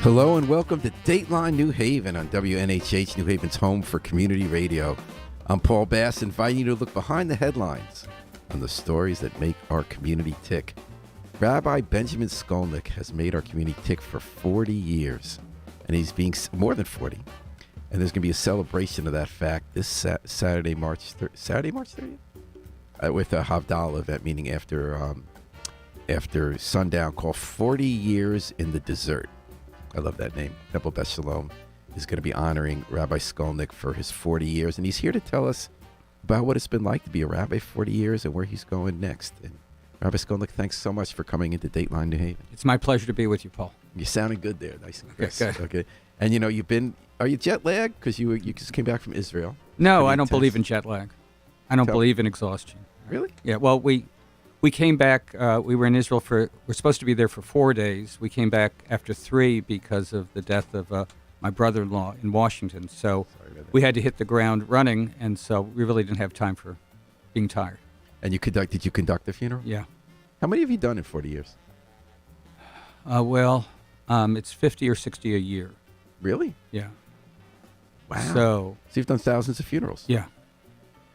Hello and welcome to Dateline New Haven on WNHH, New Haven's home for community radio. I'm Paul Bass, inviting you to look behind the headlines on the stories that make our community tick. Rabbi Benjamin Scolnic has made our community tick for 40 years, and he's being more than 40. And there's going to be a celebration of that fact this Saturday, March 30th? With a Havdalah event, meaning after sundown, called 40 Years in the Desert. I love that name. Temple Beth Shalom is going to be honoring Rabbi Scolnic for his 40 years. And he's here to tell us about what it's been like to be a rabbi 40 years and where he's going next. And Rabbi Scolnic, thanks so much for coming into Dateline New Haven. It's my pleasure to be with you, Paul. You're sounding good there. Nice and crisp. Good. Okay. And you know, are you jet lagged? Because you just came back from Israel. No, I don't believe in jet lag. I don't believe in exhaustion. Really? Yeah, well, we came back, we were in Israel we're supposed to be there for 4 days. We came back after 3 because of the death of my brother-in-law in Washington. So we had to hit the ground running, and so we really didn't have time for being tired. And did you conduct the funeral? Yeah. How many have you done in 40 years? It's 50 or 60 a year. Really? Yeah. Wow. So you've done thousands of funerals. Yeah.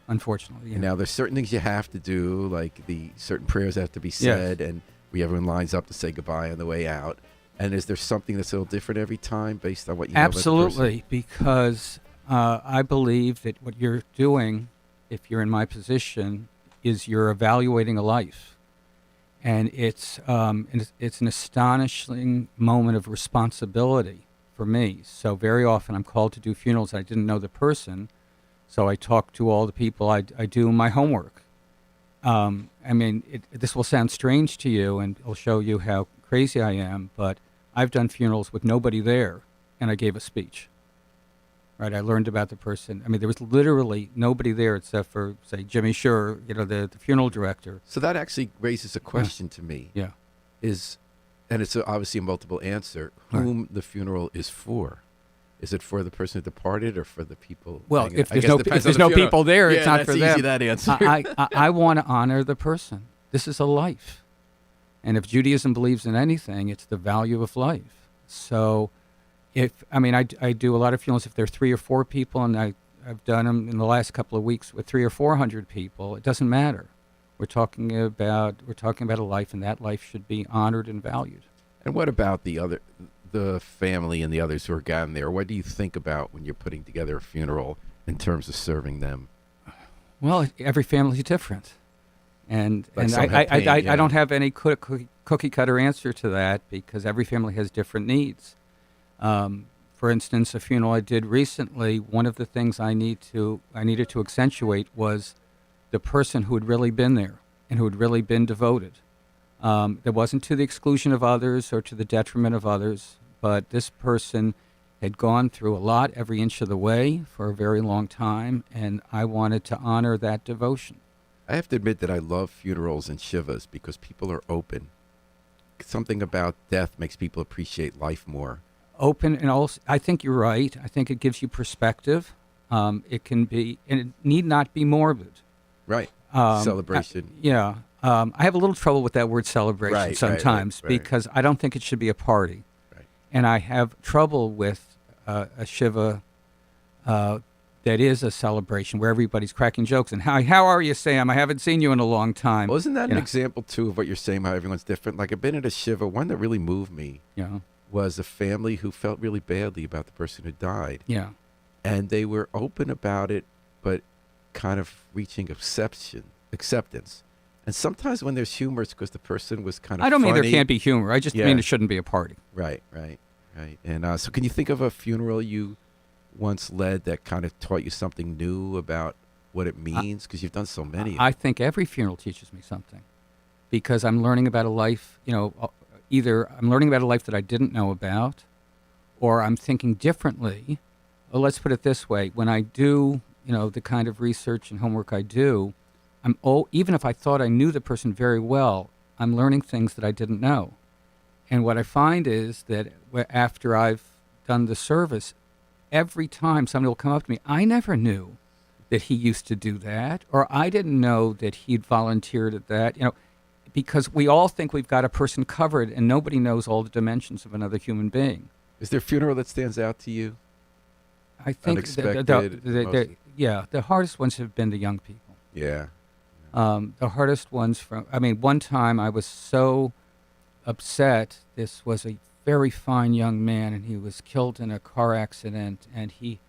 Unfortunately, yeah. And now there's certain things you have to do, like the certain prayers have to be said, Yes. and everyone lines up to say goodbye on the way out. And is there something that's a little different every time based on what you know about the person? Absolutely, because I believe that what you're doing, if you're in my position, is you're evaluating a life, and it's an astonishing moment of responsibility for me. So very often I'm called to do funerals. I didn't know the person. So I talk to all the people. I do my homework. This will sound strange to you, and it'll show you how crazy I am, but I've done funerals with nobody there, and I gave a speech. Right? I learned about the person. There was literally nobody there except for, say, Jimmy Schur, the funeral director. So that actually raises a question to me. Yeah. And it's obviously a multiple answer, whom the funeral is for. Is it for the person who departed or for the people? Well, if there's no people there, it's not for them. Yeah, that's easy, that answer. I want to honor the person. This is a life. And if Judaism believes in anything, it's the value of life. So I do a lot of funerals. If there are 3 or 4 people, and I've done them in the last couple of weeks with 300 or 400 people, it doesn't matter. We're talking about a life, and that life should be honored and valued. And what about the family and the others who are gathered there? What do you think about when you're putting together a funeral in terms of serving them? Well, every family is different, and pain, I don't have any cookie cutter answer to that because every family has different needs. For instance, a funeral I did recently, one of the things I needed to accentuate was the person who had really been there and who had really been devoted. That wasn't to the exclusion of others or to the detriment of others, but this person had gone through a lot every inch of the way for a very long time, and I wanted to honor that devotion. I have to admit that I love funerals and shivas because people are open. Something about death makes people appreciate life more. Open, and also, I think you're right. I think it gives you perspective. It can be, and it need not be morbid. Right. Celebration. I have a little trouble with that word celebration sometimes because I don't think it should be a party. Right. And I have trouble with a Shiva that is a celebration where everybody's cracking jokes. And how are you, Sam? I haven't seen you in a long time. Well, isn't that an example, too, of what you're saying, how everyone's different? Like, I've been at a Shiva. One that really moved me was a family who felt really badly about the person who died. Yeah. And they were open about it, but kind of reaching acceptance. And sometimes when there's humor, it's because the person was kind of I don't funny. mean there can't be humor. I just mean it shouldn't be a party. Right. And so can you think of a funeral you once led that kind of taught you something new about what it means? Because you've done so many. I think every funeral teaches me something because I'm learning about a life, either I'm learning about a life that I didn't know about or I'm thinking differently. Well, let's put it this way. When I do, the kind of research and homework I do, even if I thought I knew the person very well, I'm learning things that I didn't know. And what I find is that after I've done the service, every time somebody will come up to me, I never knew that he used to do that, or I didn't know that he'd volunteered at that, because we all think we've got a person covered and nobody knows all the dimensions of another human being. Is there a funeral that stands out to you? I think Unexpected. the hardest ones have been the young people. Yeah. The hardest ones one time I was so upset. This was a very fine young man, and he was killed in a car accident, and he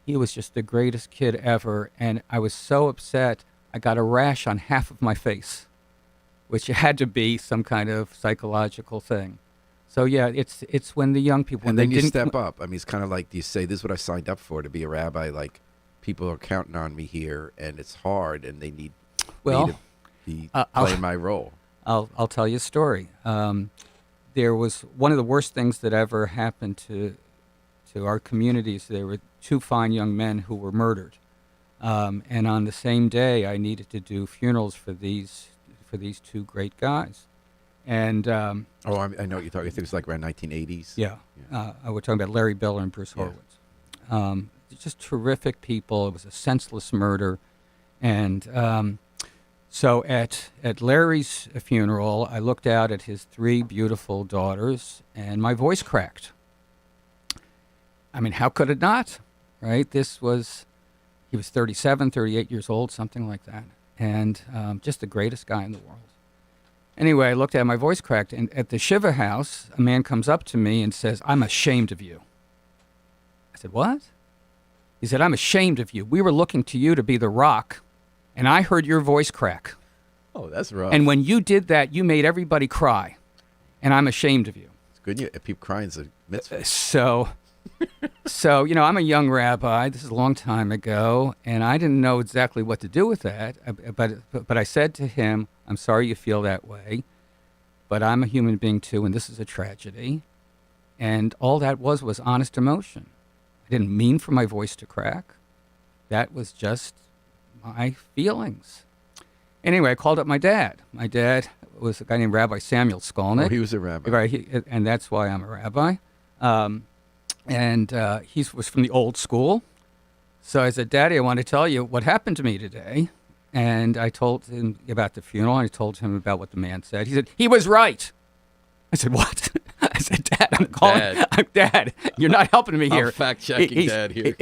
was just the greatest kid ever, and I was so upset I got a rash on half of my face, which had to be some kind of psychological thing. So yeah, it's when the young people... And then you step up. I mean, it's kind of like, do you say, this is what I signed up for, to be a rabbi? Like, people are counting on me here, and it's hard, and they need me to be playing my role. I'll tell you a story. There was one of the worst things that ever happened to our communities. There were two fine young men who were murdered, and on the same day, I needed to do funerals for these two great guys. And I know what you're talking. I think it was like around 1980s. Yeah. We're talking about Larry Biller and Bruce Horowitz. Just terrific people. It was a senseless murder, and so at Larry's funeral, I looked out at his three beautiful daughters, and my voice cracked. I mean, how could it not, right? He was 37, 38 years old, something like that, and just the greatest guy in the world. Anyway, I looked at my voice cracked, and at the Shiva house, a man comes up to me and says, "I'm ashamed of you." I said, "What?" He said, "I'm ashamed of you. We were looking to you to be the rock, and I heard your voice crack. Oh, that's rough. And when you did that, you made everybody cry, and I'm ashamed of you." It's good. If people crying is a mitzvah. So, I'm a young rabbi. This is a long time ago, and I didn't know exactly what to do with that. But I said to him, "I'm sorry you feel that way, but I'm a human being too, and this is a tragedy." And all that was honest emotion. I didn't mean for my voice to crack. That was just my feelings. Anyway, I called up my dad. My dad was a guy named Rabbi Samuel Scolnic. Oh, he was a rabbi. Right, and that's why I'm a rabbi. He was from the old school. So I said, "Daddy, I want to tell you what happened to me today." And I told him about the funeral, and I told him about what the man said. He said, "He was right." I said, "What?" I said, "Dad, I'm calling. Dad, you're not helping me here." I'm fact-checking Dad here.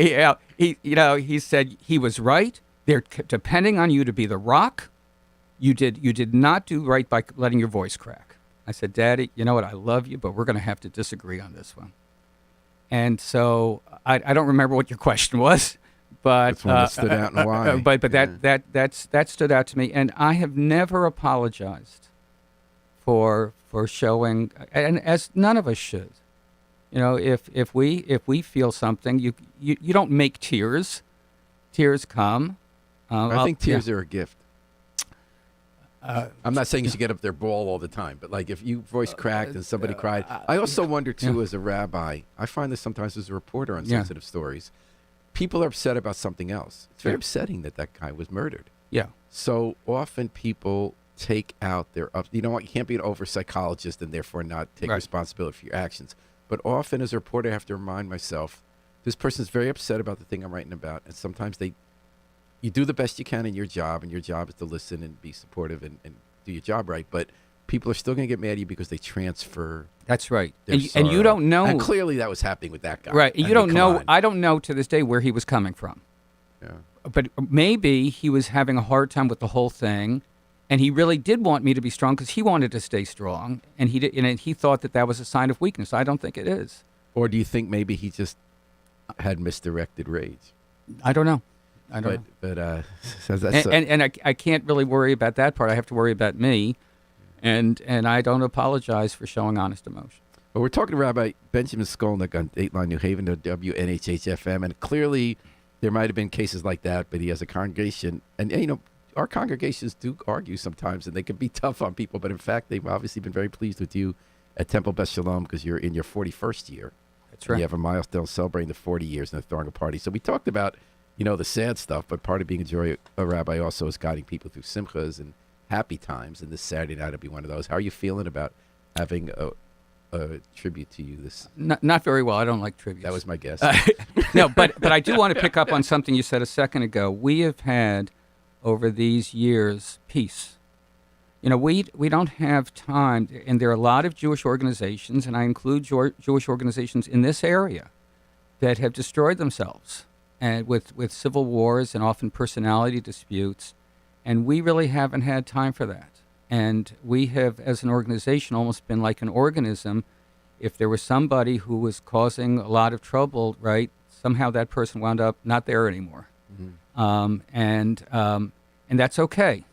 He said, "He was right. They're depending on you to be the rock. You did not do right by letting your voice crack." I said, "Daddy, you know what? I love you, but we're going to have to disagree on this one." And so I don't remember what your question was, but that's one that stood out and why. That stood out to me, and I have never apologized for showing, and as none of us should. If we feel something, you don't make tears. Tears come. I think tears are a gift. I'm not saying you should get up there bawl all the time, but like if you voice cracked and somebody cried. I also wonder too, as a rabbi, I find this sometimes as a reporter on sensitive stories, people are upset about something else. It's very upsetting that guy was murdered. Yeah. So often people take out their you know what? You can't be an over psychologist and therefore not take responsibility for your actions. But often as a reporter, I have to remind myself, this person's very upset about the thing I'm writing about, and sometimes you do the best you can in your job, and your job is to listen and be supportive and do your job right. But people are still going to get mad at you because they transfer. That's right. And you don't know. And clearly that was happening with that guy. Right. You don't know. I don't know to this day where he was coming from. Yeah. But maybe he was having a hard time with the whole thing, and he really did want me to be strong because he wanted to stay strong, and he thought that was a sign of weakness. I don't think it is. Or do you think maybe he just had misdirected rage? I don't know. I don't know. But I can't really worry about that part. I have to worry about me, and I don't apologize for showing honest emotion. Well, we're talking to Rabbi Benjamin Scolnic on Dateline New Haven, WNHH-FM, and clearly there might have been cases like that, but he has a congregation, and our congregations do argue sometimes, and they can be tough on people, but in fact, they've obviously been very pleased with you at Temple Beth Shalom because you're in your 41st year. That's right. You have a milestone celebrating the 40 years and they're throwing a party. So we talked about the sad stuff, but part of being a rabbi also is guiding people through simchas and happy times, and this Saturday night will be one of those. How are you feeling about having a tribute to you this? Not very well. I don't like tributes. That was my guess. No, but I do want to pick up on something you said a second ago. We have had, over these years, peace. we don't have time, and there are a lot of Jewish organizations, and I include Jewish organizations in this area, that have destroyed themselves, and with civil wars and often personality disputes, and we really haven't had time for that. And we have, as an organization, almost been like an organism. If there was somebody who was causing a lot of trouble, right, somehow that person wound up not there anymore. And that's okay.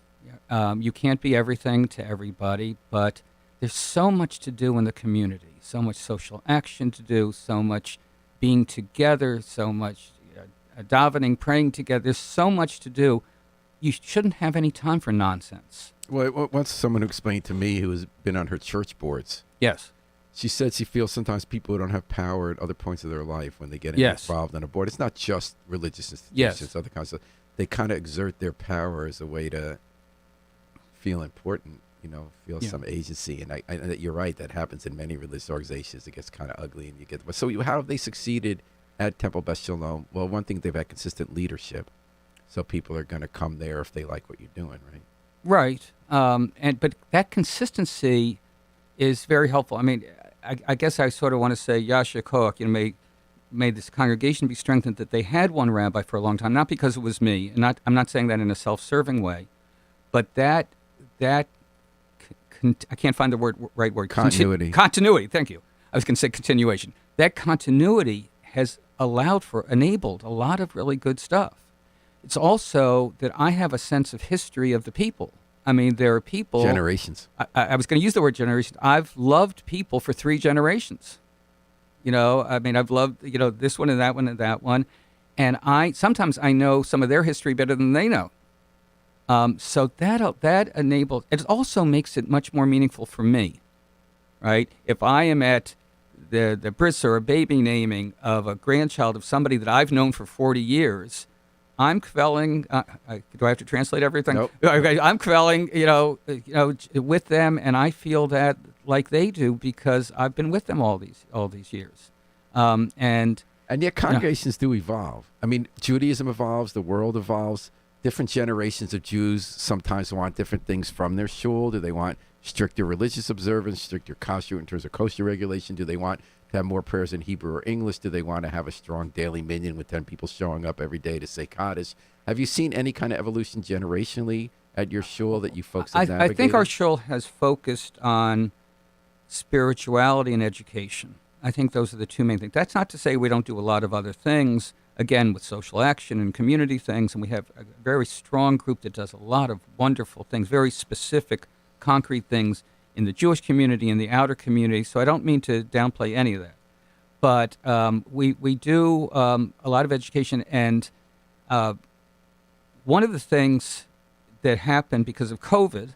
You can't be everything to everybody, but there's so much to do in the community, so much social action to do, so much being together, so much davening, praying together. There's so much to do. You shouldn't have any time for nonsense. Well, once someone explained to me who has been on her church boards. Yes. She said she feels sometimes people who don't have power at other points of their life when they get involved on a board. It's not just religious institutions, other kinds of. They kind of exert their power as a way to feel important, feel some agency. And I you're right, that happens in many religious organizations. It gets kind of ugly, and you get. So how have they succeeded at Temple Beth Shalom? Well, one thing, they've had consistent leadership, so people are going to come there if they like what you're doing, right? Right, but that consistency is very helpful. I mean, I guess I sort of want to say Yasha Koach, may this congregation be strengthened that they had one rabbi for a long time, not because it was me, and I'm not saying that in a self-serving way, but that I can't find the right word. Continuity. Continuity, thank you. I was going to say continuation. That continuity has enabled a lot of really good stuff. It's also that I have a sense of history of the people. I mean, there are people... Generations. I was going to use the word generation. I've loved people for 3 generations. I've loved, this one and that one and that one. And sometimes I know some of their history better than they know. So that enables... It also makes it much more meaningful for me, right? If I am at the bris or a baby naming of a grandchild of somebody that I've known for 40 years... I'm kvelling. Do I have to translate everything? Nope. I'm kvelling. With them, and I feel that like they do because I've been with them all these years. And yet congregations do evolve. I mean, Judaism evolves. The world evolves. Different generations of Jews sometimes want different things from their shul. Do they want stricter religious observance, stricter kosher in terms of kosher regulation? Do they want to have more prayers in Hebrew or English? Do they want to have a strong daily minyan with 10 people showing up every day to say Kaddish? Have you seen any kind of evolution generationally at your shul that you folks have navigated? I think our shul has focused on spirituality and education. I think those are the 2 main things. That's not to say we don't do a lot of other things, again, with social action and community things, and we have a very strong group that does a lot of wonderful things, very specific, concrete things in the Jewish community, in the outer community, so I don't mean to downplay any of that. But we do a lot of education, and one of the things that happened because of COVID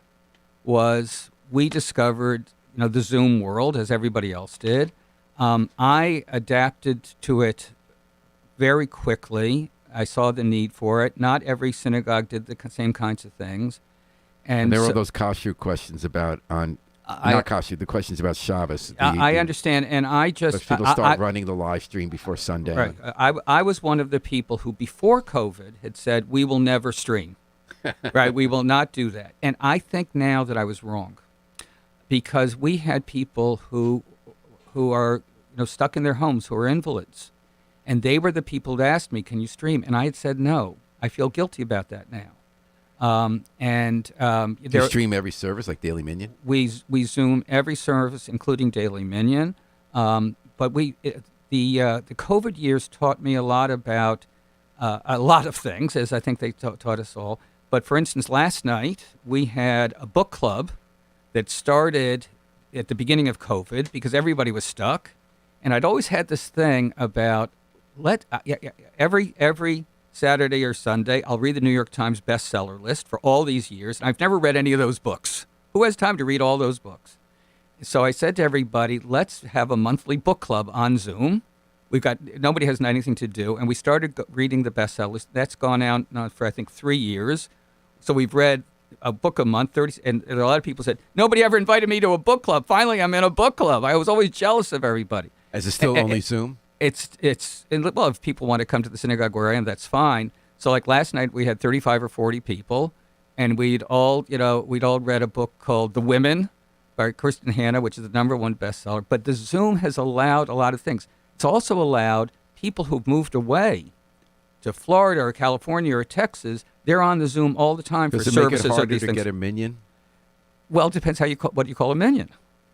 was we discovered, the Zoom world, as everybody else did. I adapted to it very quickly. I saw the need for it. Not every synagogue did the same kinds of things. And there were those kashrut questions about not kashrut, the questions about Shabbos. I understand, and I just... People start running the live stream before Sunday. Right. I was one of the people who, before COVID, had said, we will never stream. Right? We will not do that. And I think now that I was wrong, because we had people who are stuck in their homes, who are invalids, and they were the people that asked me, can you stream? And I had said no. I feel guilty about that now. You stream every service like Daily Minyan? We Zoom every service, including Daily Minyan. But the COVID years taught me a lot about a lot of things, as I think they taught us all. But for instance, last night we had a book club that started at the beginning of COVID because everybody was stuck, and I'd always had this thing about every Saturday or Sunday, I'll read the New York Times bestseller list for all these years. And I've never read any of those books. Who has time to read all those books? So I said to everybody, let's have a monthly book club on Zoom. Nobody has anything to do. And we started reading the bestseller list. That's gone out now for, I think, 3 years. So we've read a book a month, 30, and a lot of people said, nobody ever invited me to a book club. Finally, I'm in a book club. I was always jealous of everybody. Is it still only Zoom? Well, if people want to come to the synagogue where I am, that's fine. So like last night we had 35 or 40 people, and we'd all read a book called The Women by Kirsten Hanna, which is the #1 bestseller. But the Zoom has allowed a lot of things. It's also allowed people who've moved away to Florida or California or Texas. They're on the Zoom all the time for Does it services make it or harder these to things. get a minion? Well, it depends what you call a minion.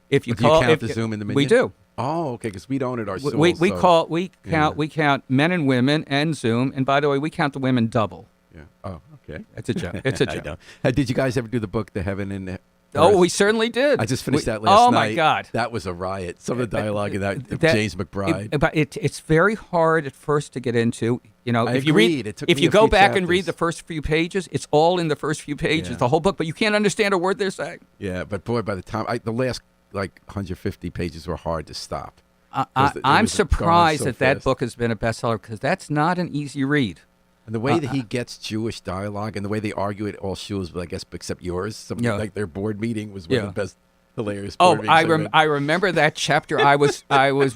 If you Do you call count the Zoom in the minion? we do. Oh, okay, because we don't at our school. We so- count men and women and Zoom. And by the way, we count the women double. Yeah. Oh, okay. It's a joke. It's a I joke. know. Did you guys ever do the book, The Heaven and the Oh, Earth? we certainly did. I just finished that last night. Oh my God, that was a riot. Some of the dialogue in that James McBride. But it's very hard at first to get into. You know, I if you agreed. read, It took if me you a go few back and read chapters. the first few pages, it's all in the first few pages, Yeah. the whole book. But you can't understand a word they're saying. Yeah, but boy, by the time the last 150 pages were hard to stop. It I'm was going surprised so that fast. book has been a bestseller because that's not an easy read. And the way that he gets Jewish dialogue and the way they argue at all shuls, but I guess except yours, Yeah. like their board meeting was one of the best, hilarious. Oh, board meetings I've read. I remember that chapter. I was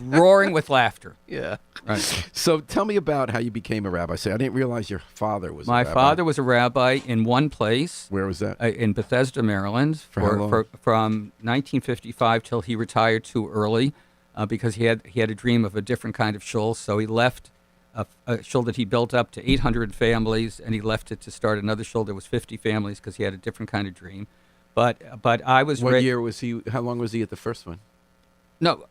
roaring with laughter. Yeah. Right. So tell me about how you became a rabbi. Say, I didn't realize your father was. My a rabbi. father was a rabbi in one place. Where was that? In Bethesda, Maryland, For how long? from 1955 till he retired too early, because he had a dream of a different kind of shul. So he left a shul that he built up to 800 families, and he left it to start another shul that was 50 families because he had a different kind of dream. But I was. What year was he? How long was he at the first one? No,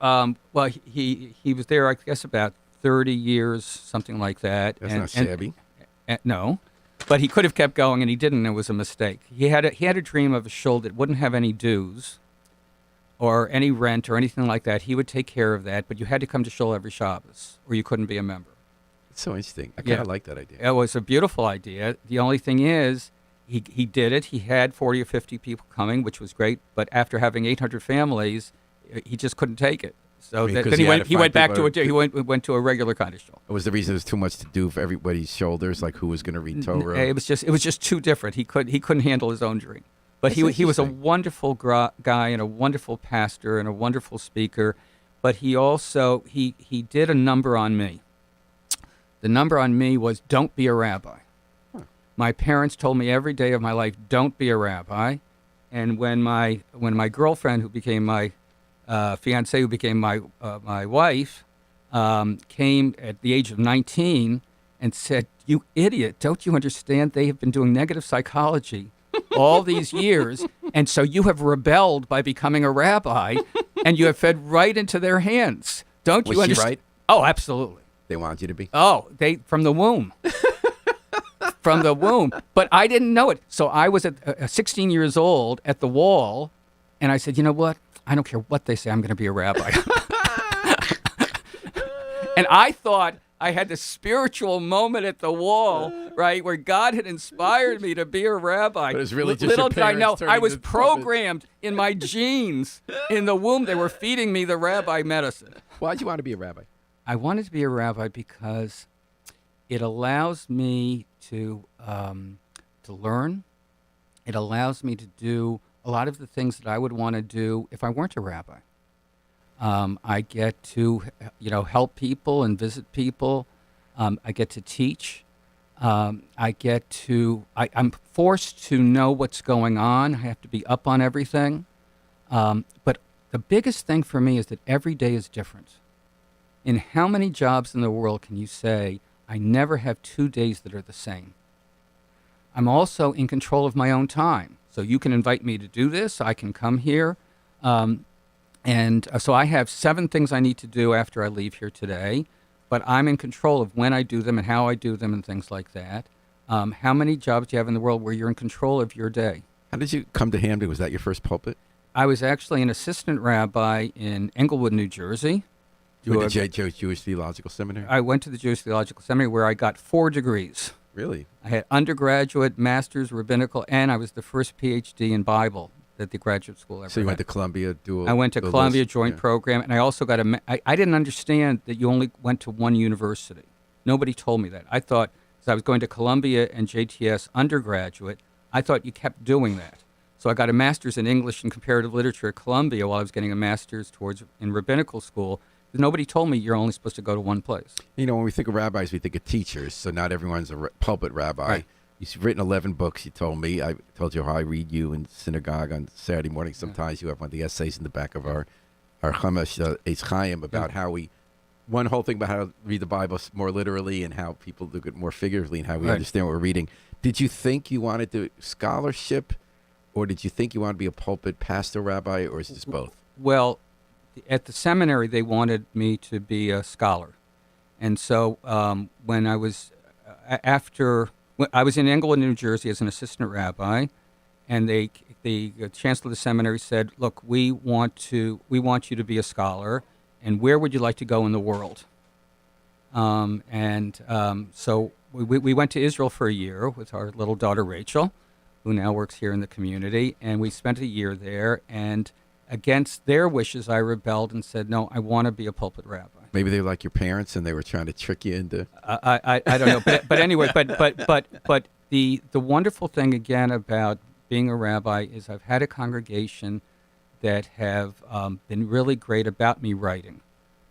well he was there I guess about 30 years, something like that. That's not shabby. No. But he could have kept going, and he didn't. It was a mistake. He had a dream of a shul that wouldn't have any dues or any rent or anything like that. He would take care of that, but you had to come to shul every Shabbos, or you couldn't be a member. It's so interesting. I kind of like that idea. It was a beautiful idea. The only thing is, he did it. He had 40 or 50 people coming, which was great. But after having 800 families, he just couldn't take it. So I mean, 'cause then he had to he went find back people to he went to a regular kind of shul. Was the reason there's too much to do for everybody's shoulders, like who was going to read Torah? It was just too different. He couldn't handle his own dream. But That's he was a interesting. wonderful guy and a wonderful pastor and a wonderful speaker. But he also he did a number on me. The number on me was don't be a rabbi. My parents told me every day of my life, don't be a rabbi. And when my girlfriend, who became my fiancée, who became my wife, came at the age of 19 and said, "You idiot! Don't you understand? They have been doing negative psychology all these years, and so you have rebelled by becoming a rabbi, and you have fed right into their hands. Don't you Was she understand?" right? Oh, absolutely. They want you to be. Oh, they from the womb. From the womb. But I didn't know it. So I was at 16 years old at the wall, and I said, you know what? I don't care what they say. I'm going to be a rabbi. And I thought I had this spiritual moment at the wall, right, where God had inspired me to be a rabbi. But it was really just Little your did I know, parents I turning was the puppet. programmed in my genes in the womb. They were feeding me the rabbi medicine. Why'd you want to be a rabbi? I wanted to be a rabbi because it allows me to learn. It allows me to do a lot of the things that I would want to do if I weren't a rabbi. I get to, help people and visit people. I get to teach. I'm forced to know what's going on. I have to be up on everything. But the biggest thing for me is that every day is different. In how many jobs in the world can you say, I never have 2 days that are the same? I'm also in control of my own time. So you can invite me to do this. I can come here. So I have 7 things I need to do after I leave here today. But I'm in control of when I do them and how I do them and things like that. How many jobs do you have in the world where you're in control of your day? How did you come to Hamden? Was that your first pulpit? I was actually an assistant rabbi in Englewood, New Jersey. You went to Jewish Theological Seminary? I went to the Jewish Theological Seminary where I got 4 degrees. Really? I had undergraduate, master's, rabbinical, and I was the first PhD in Bible that the graduate school ever So you had. went to Columbia dual? I went to Columbia Joint yeah. Program, and I also got I didn't understand that you only went to one university. Nobody told me that. I thought, because I was going to Columbia and JTS undergraduate, I thought you kept doing that. So I got a master's in English and comparative literature at Columbia while I was getting a master's in rabbinical school. Nobody told me you're only supposed to go to one place. When we think of rabbis, we think of teachers. So not everyone's a pulpit rabbi. Right. You've written 11 books, you told me. I told you how I read you in synagogue on Saturday morning. Sometimes you have one of the essays in the back of our Chumash, Eitz Chaim, about how one whole thing about how to read the Bible more literally and how people look at it more figuratively and how we understand what we're reading. Did you think you wanted to scholarship, or did you think you wanted to be a pulpit pastor, rabbi, or is it just both? Well, at the seminary, they wanted me to be a scholar. And so when I was when I was in Englewood, New Jersey as an assistant rabbi, and the chancellor of the seminary said, "Look, we want you to be a scholar, and where would you like to go in the world?" So we went to Israel for a year with our little daughter Rachel, who now works here in the community, and we spent a year there. And against their wishes, I rebelled and said, "No, I want to be a pulpit rabbi." Maybe they were like your parents, and they were trying to trick you into. I don't know, but anyway, but the wonderful thing again about being a rabbi is I've had a congregation that have been really great about me writing,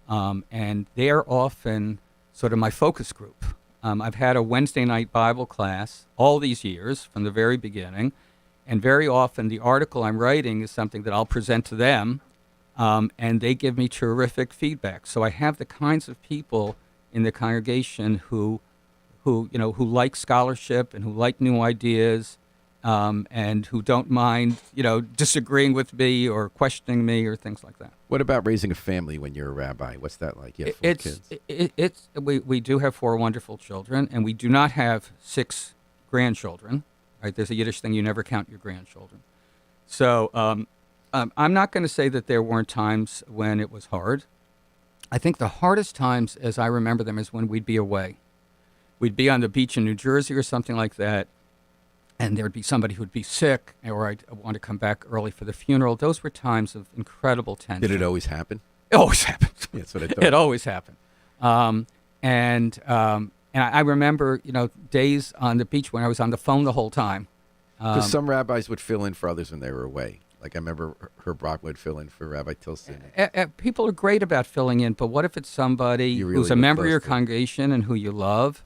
and they are often sort of my focus group. I've had a Wednesday night Bible class all these years from the very beginning, and very often the article I'm writing is something that I'll present to them. And they give me terrific feedback. So I have the kinds of people in the congregation who like scholarship and who like new ideas, and who don't mind, disagreeing with me or questioning me or things like that. What about raising a family when you're a rabbi? What's that like? You have 4 kids. We do have 4 wonderful children, and we do not have 6 grandchildren. Right? There's a Yiddish thing: you never count your grandchildren. So. I'm not going to say that there weren't times when it was hard. I think the hardest times, as I remember them, is when we'd be away. We'd be on the beach in New Jersey or something like that, and there would be somebody who'd be sick, or I'd want to come back early for the funeral. Those were times of incredible tension. Did it always happen? It always happened. Yeah, that's what I thought. It always happened. And I remember, days on the beach when I was on the phone the whole time. Because some rabbis would fill in for others when they were away. Like I remember Herb Brock would fill in for Rabbi Tilson. People are great about filling in, but what if it's somebody who's a member of your congregation and who you love,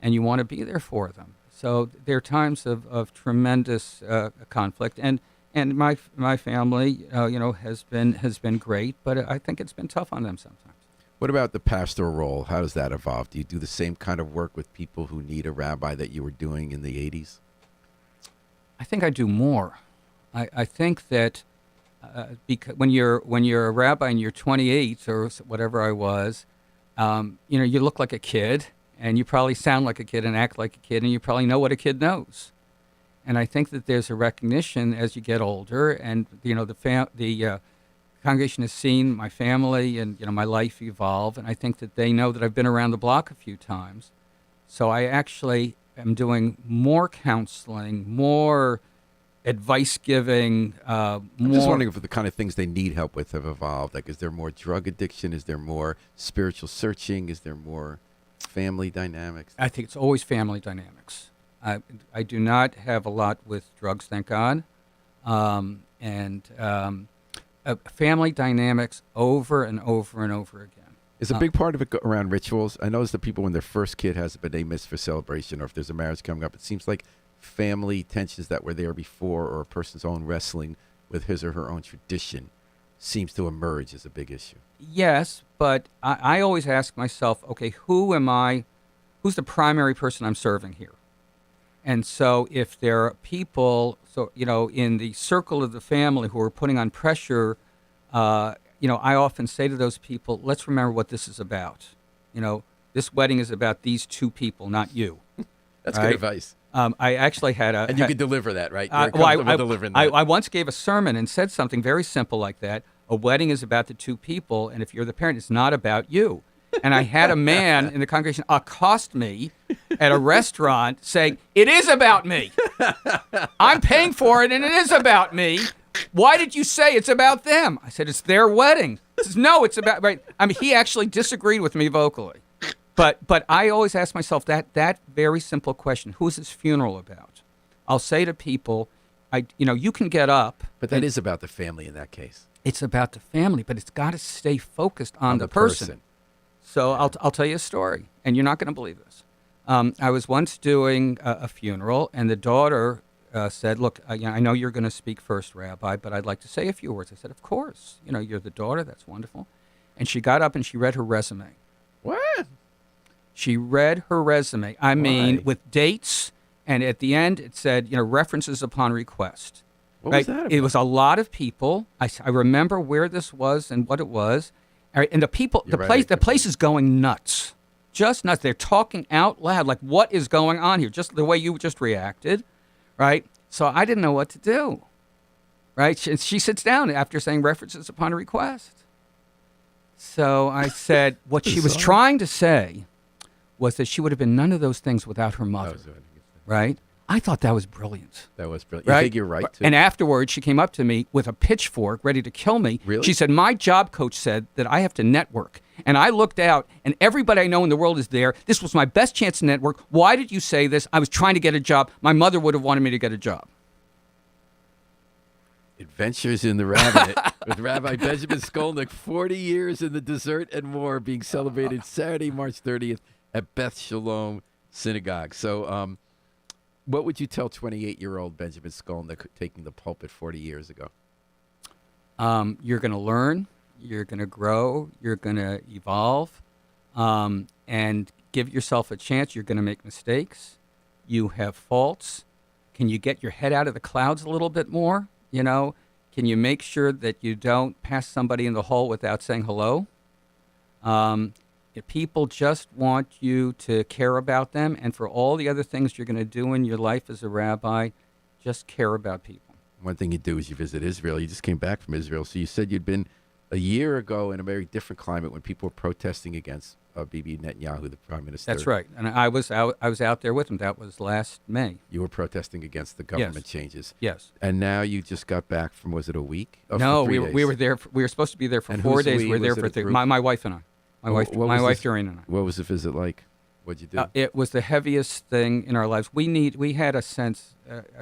and you want to be there for them? So there are times of tremendous conflict, and my family, has been great, but I think it's been tough on them sometimes. What about the pastoral role? How does that evolve? Do you do the same kind of work with people who need a rabbi that you were doing in the 80s? I think I do more. I think that because when you're a rabbi and you're 28 or whatever I was, you look like a kid, and you probably sound like a kid and act like a kid, and you probably know what a kid knows. And I think that there's a recognition as you get older, and the congregation has seen my family and my life evolve, and I think that they know that I've been around the block a few times. So I actually am doing more counseling, more advice giving. I'm just wondering if the kind of things they need help with have evolved. Like, is there more drug addiction? Is there more spiritual searching? Is there more family dynamics? I think it's always family dynamics. I do not have a lot with drugs, thank God. Family dynamics over and over and over again. Is a big part of it around rituals? I notice that people, when their first kid has a b'nai mitzvah celebration, or if there's a marriage coming up, it seems like family tensions that were there before, or a person's own wrestling with his or her own tradition, seems to emerge as a big issue. Yes, but I always ask myself, okay, who's the primary person I'm serving here? And so if there are people, in the circle of the family who are putting on pressure, I often say to those people, let's remember what this is about. This wedding is about these 2 people, not you. That's right? Good advice. I actually had a... And you could deliver that, right? You're delivering that. I once gave a sermon and said something very simple like that. A wedding is about the 2 people, and if you're the parent, it's not about you. And I had a man in the congregation accost me at a restaurant saying, it is about me. I'm paying for it, and it is about me. Why did you say it's about them? I said, it's their wedding. He says, no, it's about... Right. I mean, he actually disagreed with me vocally. But I always ask myself that very simple question: who's this funeral about? I'll say to people, you can get up. But that is about the family in that case. It's about the family, but it's got to stay focused on the person. So I'll tell you a story, and you're not going to believe this. I was once doing a funeral, and the daughter said, "Look, I know you're going to speak first, Rabbi, but I'd like to say a few words." I said, "Of course. You're the daughter. That's wonderful." And she got up and she read her resume. What? She read her resume. I mean, Why? with dates, and at the end it said, references upon request. What was that It about? was a lot of people. I remember where this was and what it was. All right, and the people, You're right, the place is going nuts, just nuts. They're talking out loud, like, what is going on here? Just the way you just reacted, right? So I didn't know what to do, right? She sits down after saying references upon request. So I said, what she was Bizarre. trying to say was that she would have been none of those things without her mother, right? I thought that was brilliant. That was brilliant. Right? You think you're right, too? And afterwards, she came up to me with a pitchfork ready to kill me. Really? She said, my job coach said that I have to network. And I looked out, and everybody I know in the world is there. This was my best chance to network. Why did you say this? I was trying to get a job. My mother would have wanted me to get a job. Adventures in the Rabbit with Rabbi Benjamin Scolnic, 40 years in the dessert and more, being celebrated Saturday, March 30th at Beth Shalom Synagogue. So, what would you tell 28-year-old Benjamin Scolnic taking the pulpit 40 years ago? You're going to learn, you're going to grow, you're going to evolve, and give yourself a chance. You're going to make mistakes. You have faults. Can you get your head out of the clouds a little bit more? Can you make sure that you don't pass somebody in the hall without saying hello? If people just want you to care about them, and for all the other things you're going to do in your life as a rabbi, just care about people. One thing you do is you visit Israel. You just came back from Israel. So you said you'd been a year ago in a very different climate when people were protesting against Bibi Netanyahu, the prime minister. That's right. And I was out there with him. That was last May. You were protesting against the government changes. Yes. And now you just got back from, was it a week? Oh, No, for 3 we were days. there. We were supposed to be there for And 4 who's days. we? We were there Was it for a group? my wife and I. My wife, Doreen, and I. What was the visit like? What'd you do? It was the heaviest thing in our lives. We had a sense.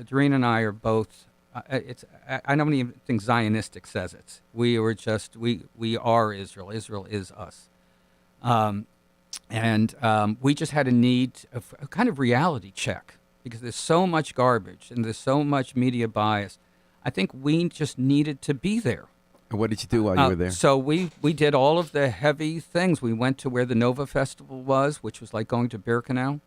Doreen and I are both. I don't even think Zionistic says it. We were just. We are Israel. Israel is us. And we just had a need of a kind of reality check because there's so much garbage and there's so much media bias. I think we just needed to be there. And what did you do while you were there? So we did all of the heavy things. We went to where the Nova Festival was, which was like going to Birkenau.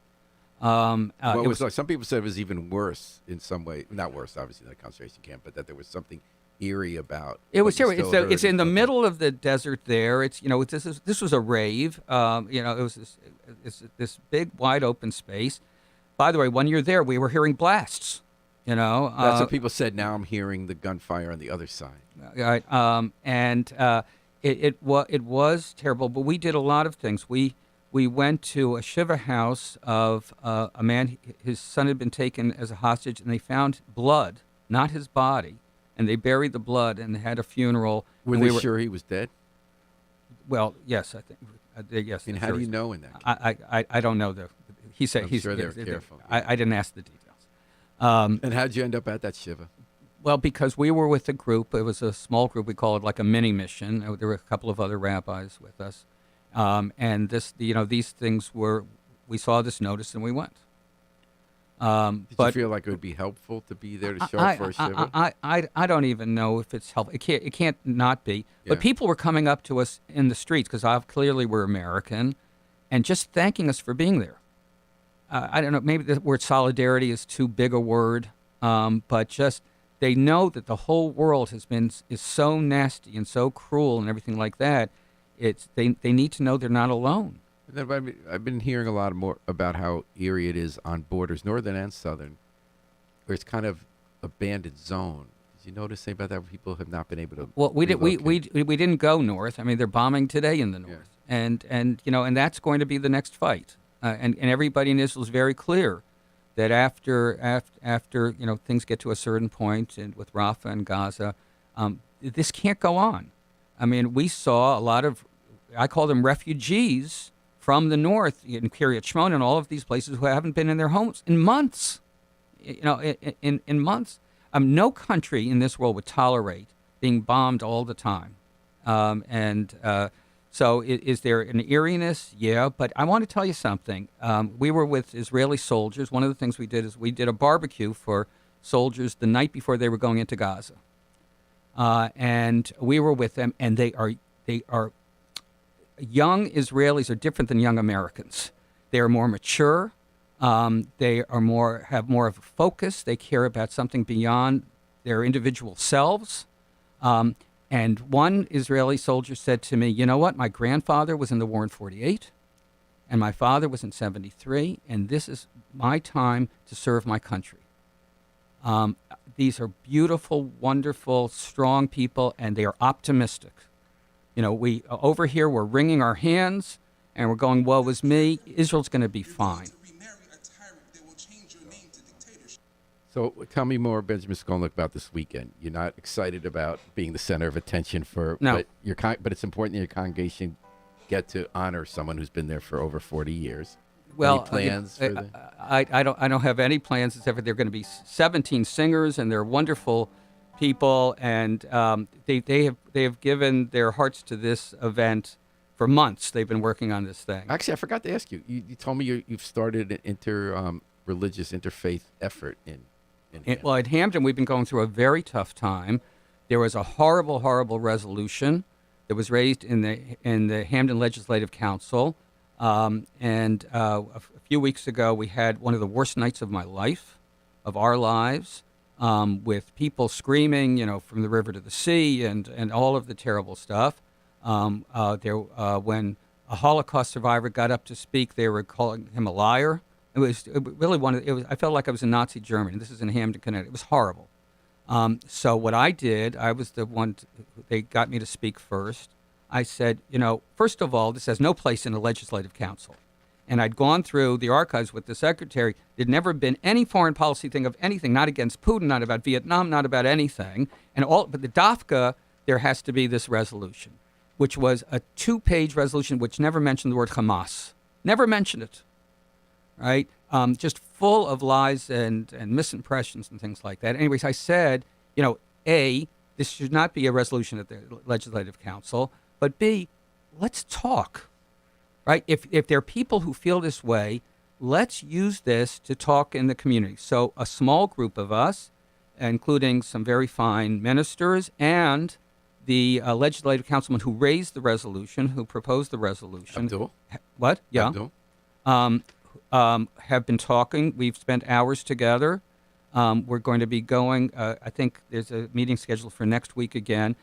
What was like? Some people said it was even worse in some way. Not worse, obviously, not a concentration camp, but that there was something eerie about. It was what you here. still heard It's in the from- middle of the desert there. This was a rave. It was this big wide open space. By the way, when you're there, we were hearing blasts. That's what people said. Now I'm hearing the gunfire on the other side. Right. It was terrible. But we did a lot of things. We went to a shiva house of a man. His son had been taken as a hostage, and they found blood, not his body. And they buried the blood and had a funeral. Were and they sure he was dead? Well, yes, I think. Yes. And how do you know in that case? I don't know. He said I'm sure they were careful. I didn't ask the details. And how'd you end up at that shiva? Well, because we were with a group. It was a small group. We call it like a mini mission. There were a couple of other rabbis with us. And these things were. We saw this notice and we went. Did you feel like it would be helpful to be there to show up for a shiva? I don't even know if it's helpful. It can't not be. But Yeah. people were coming up to us in the streets because clearly we're American, and just thanking us for being there. I don't know. Maybe the word solidarity is too big a word, but just they know that the whole world is so nasty and so cruel and everything like that. They need to know they're not alone. I've been hearing a lot more about how eerie it is on borders, northern and southern, where it's kind of abandoned zone. Did you notice anything about that? Where people have not been able to. Well, we didn't go north. I mean, they're bombing today in the north, Yeah. and that's going to be the next fight. And everybody in Israel is very clear that after things get to a certain point, and with Rafah and Gaza, this can't go on. I mean, we saw a lot of, I call them refugees from the north in Kiryat Shmona and all of these places who haven't been in their homes in months. In months. No country in this world would tolerate being bombed all the time. So is there an eeriness? Yeah, but I want to tell you something. We were with Israeli soldiers. One of the things we did is we did a barbecue for soldiers the night before they were going into Gaza. And we were with them, and they are young Israelis are different than young Americans. They are more mature. They are have more of a focus. They care about something beyond their individual selves. And one Israeli soldier said to me, "You know what? My grandfather was in the war in 48, and my father was in 73, and this is my time to serve my country." These are beautiful, wonderful, strong people, and they are optimistic. You know, we over here we're wringing our hands and we're going, "Woe is me! Israel's going to be fine." So tell me more, Benjamin Scolnic, about this weekend. You're not excited about being the center of attention No. but it's important that your congregation get to honor someone who's been there for over 40 years. Well, Any plans for the... I don't have any plans except for there are going to be 17 singers, and they're wonderful people, and they have given their hearts to this event for months. They've been working on this thing. Actually, I forgot to ask you. You told me you've started an religious interfaith effort in Hampton. Well, at Hampton, we've been going through a very tough time. There was a horrible, horrible resolution that was raised in the Hampton Legislative Council. And a few weeks ago, we had one of the worst nights of my life, of our lives, with people screaming, you know, from the river to the sea and all of the terrible stuff. When a Holocaust survivor got up to speak, they were calling him a liar. It was really I felt like I was in Nazi Germany. This is in Hampton, Connecticut. It was horrible. So what I did, I was the one, they got me to speak first. I said, you know, first of all, this has no place in the Legislative Council. And I'd gone through the archives with the secretary. There'd never been any foreign policy thing of anything, not against Putin, not about Vietnam, not about anything. But the DAFCA, there has to be this resolution, which was a 2-page resolution which never mentioned the word Hamas. Never mentioned it, right? Just full of lies and misimpressions and things like that. Anyways, I said, you know, A, this should not be a resolution at the Legislative Council, but B, let's talk, right? If there are people who feel this way, let's use this to talk in the community. So a small group of us, including some very fine ministers and the legislative councilman who raised the resolution, who proposed the resolution. Abdul? What? Yeah. Abdul? Have been talking. We've spent hours together. We're going to be going, I think there's a meeting scheduled for next week again.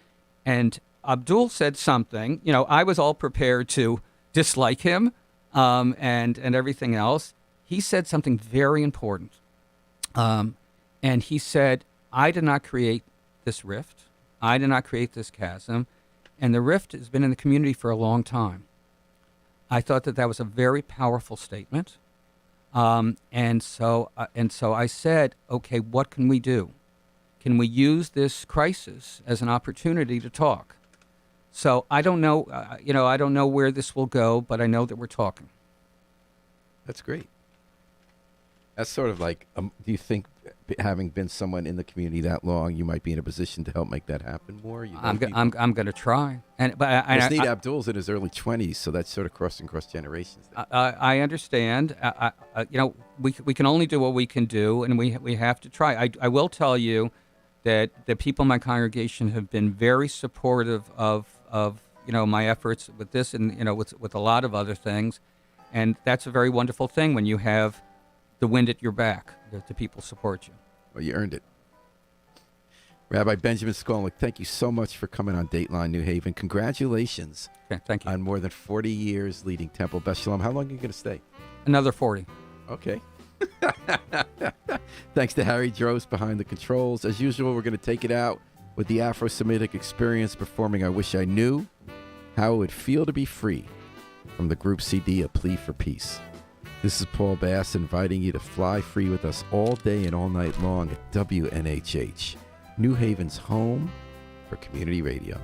And Abdul said something, you know, I was all prepared to dislike him and everything else. He said something very important. And he said, I did not create this rift. I did not create this chasm. And the rift has been in the community for a long time. I thought that was a very powerful statement. And so I said, okay, what can we do? Can we use this crisis as an opportunity to talk? So I don't know, I don't know where this will go, but I know that we're talking. That's great. That's sort of like, do you think, having been someone in the community that long, you might be in a position to help make that happen more? I'm going to try. Abdul's in his early 20s, so that's sort of cross generations. I understand. We can only do what we can do, and we have to try. I will tell you that the people in my congregation have been very supportive of my efforts with this, and with a lot of other things, and that's a very wonderful thing when you have the wind at your back, that the people support you. Well, you earned it. Rabbi Benjamin Scolnic, thank you so much for coming on Dateline New Haven. Congratulations. Okay, thank you. On more than 40 years leading Temple Beth Shalom. How long are you going to stay? Another 40. Okay. Thanks to Harry Drost behind the controls. As usual, we're going to take it out with the Afro-Semitic Experience performing I Wish I Knew How It Would Feel to Be Free from the group CD A Plea for Peace. This is Paul Bass inviting you to fly free with us all day and all night long at WNHH, New Haven's home for community radio.